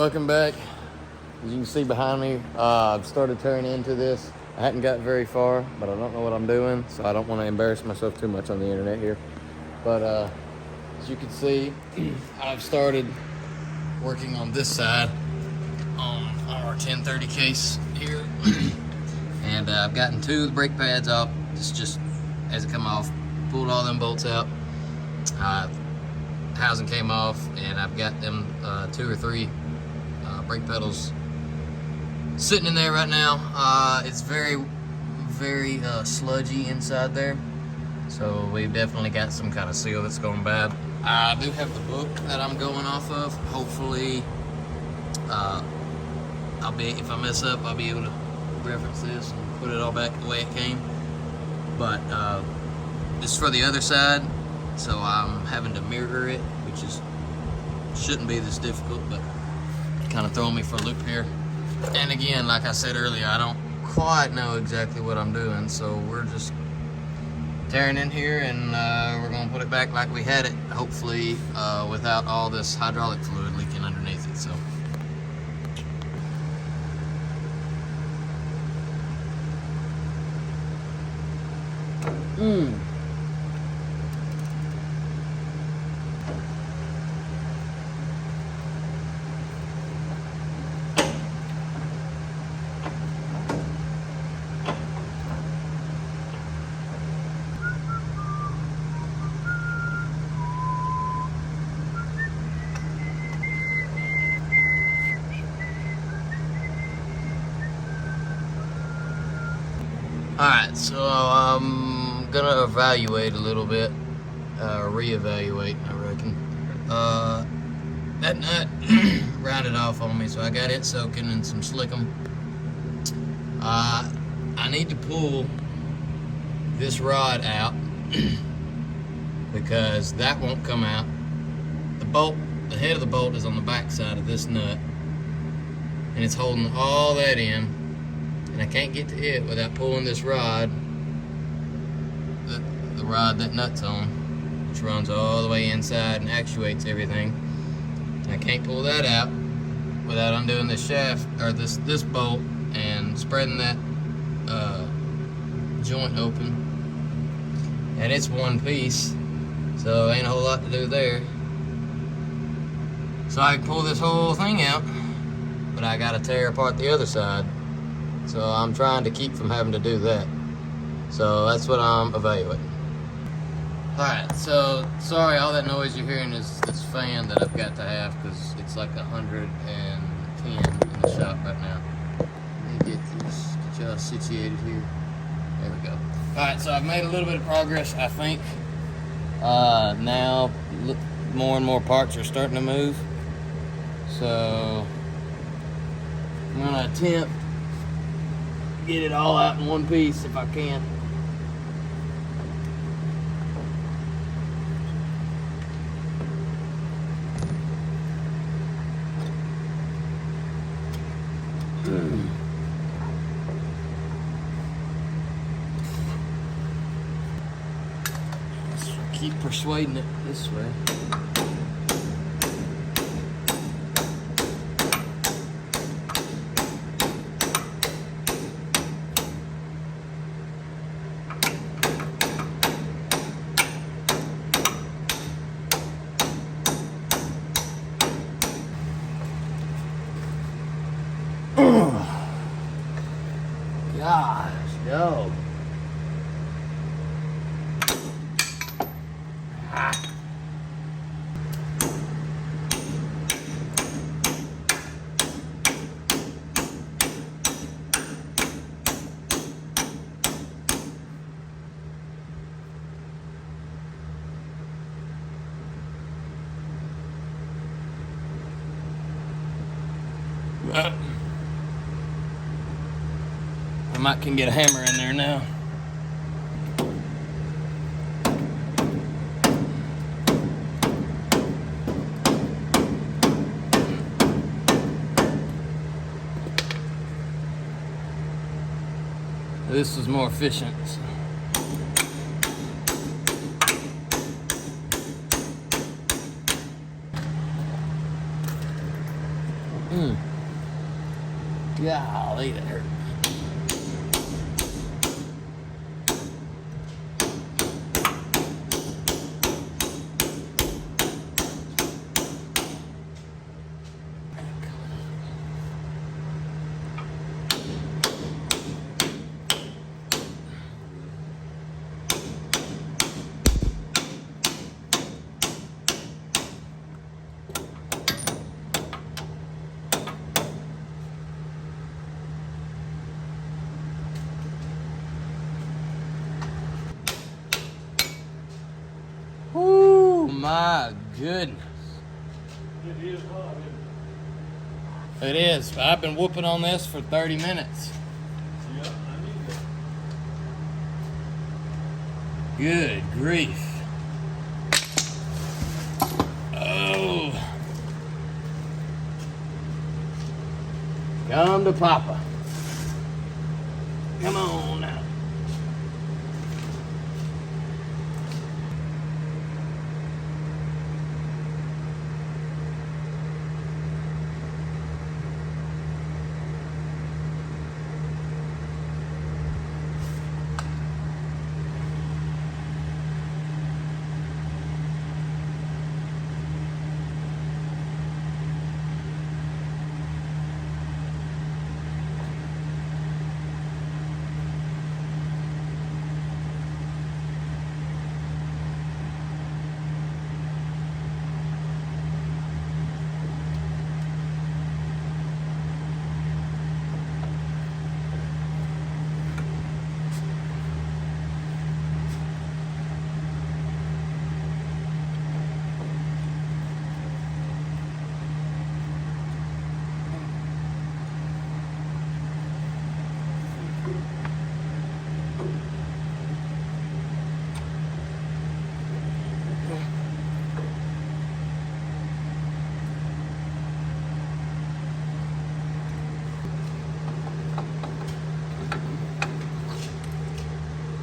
welcome back. As you can see behind me, I've started tearing into this. I hadn't got very far, but I don't know what I'm doing, so I don't want to embarrass myself too much on the internet here. But as you can see, I've started working on this side on our 1030 case here. And I've gotten 2 of the brake pads off. It's just as it come off, pulled all them bolts out. Housing came off, and I've got them 2 or 3 brake pedals sitting in there right now. It's very sludgy inside there, so we've definitely got some kind of seal that's going bad. I do have the book that I'm going off of. Hopefully, if I mess up, I'll be able to reference this and put it all back the way it came. But this is for the other side, so I'm having to mirror it, which shouldn't be this difficult, but kind of throwing me for a loop here. And again, like I said earlier, I don't quite know exactly what I'm doing, so we're just tearing in here, and we're gonna put it back like we had it, hopefully without all this hydraulic fluid leaking underneath it. So alright, so I'm gonna evaluate a little bit, reevaluate, I reckon. That nut rounded off on me, so I got it soaking in some slickum. I need to pull this rod out because that won't come out. The head of the bolt is on the back side of this nut, and it's holding all that in. And I can't get to it without pulling this rod, the rod that nut's on, which runs all the way inside and actuates everything. And I can't pull that out without undoing this shaft, or this bolt, and spreading that joint open. And it's one piece, so ain't a whole lot to do there. So I can pull this whole thing out, but I gotta tear apart the other side. So I'm trying to keep from having to do that. So that's what I'm evaluating. Alright, so sorry, all that noise you're hearing is this fan that I've got to have, because it's like 110 in the shop right now. Let me get y'all situated here. There we go. Alright, so I've made a little bit of progress, I think. Now more and more parts are starting to move. So I'm gonna attempt get it all out in one piece if I can. Let's keep persuading it this way. Gosh, no. I might can get a hammer in there now. This is more efficient. Golly, that hurt. Oh my goodness. It is hot, isn't It is. I've been whooping on this for 30 minutes. it? Yeah, I need that. Good grief. Oh. Come to Papa. Come on now.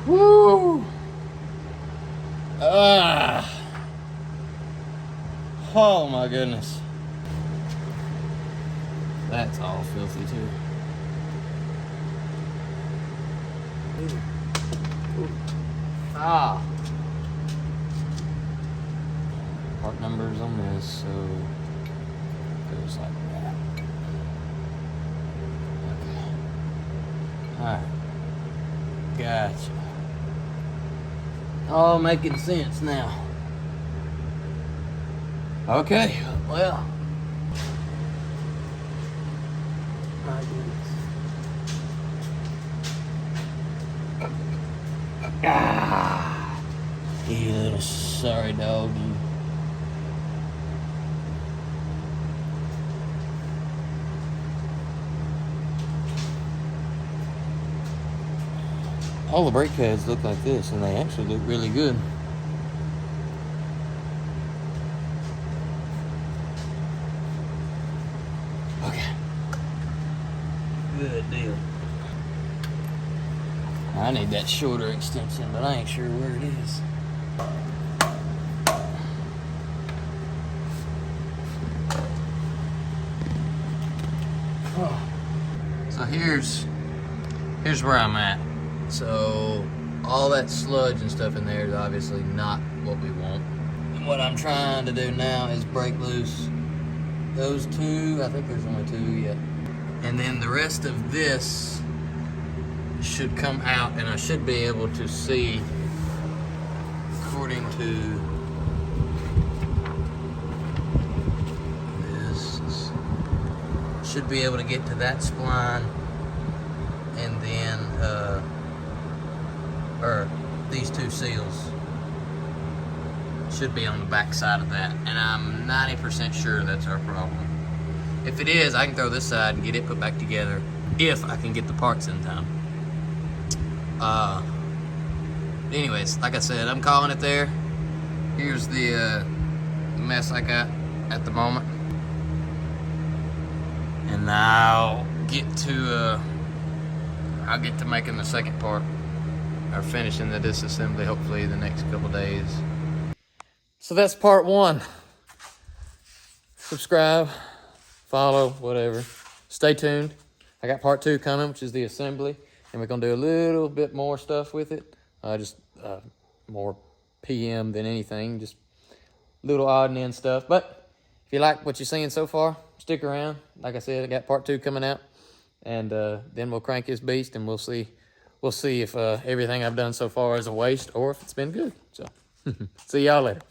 Woo! Ah! Oh my goodness. That's all filthy too. Ah! Part numbers on this, so it goes like that. Okay. Alright. Gotcha. All making sense now. Okay, well. My goodness. Ah, you little sorry dog, you. All the brake pads look like this, and they actually look really good. Okay. Good deal. I need that shorter extension, but I ain't sure where it is. Oh. So here's where I'm at. So all that sludge and stuff in there is obviously not what we want. And what I'm trying to do now is break loose those two. I think there's only two yet. And then the rest of this should come out, and I should be able to see, according to this, should be able to get to that spline, and then or these two seals should be on the back side of that, and I'm 90% sure that's our problem. If it is, I can throw this side and get it put back together if I can get the parts in time. Anyways, like I said, I'm calling it there. Here's the mess I got at the moment, and I'll get to making the second part, or finishing the disassembly, hopefully the next couple days. So that's part one. Subscribe, follow, whatever. Stay tuned. I got part 2 coming, which is the assembly, and we're gonna do a little bit more stuff with it. Just more PM than anything, just little odd and end stuff. But if you like what you're seeing so far, stick around. Like I said, I got part 2 coming out, and then we'll crank this beast, and we'll see if everything I've done so far is a waste or if it's been good. So see y'all later.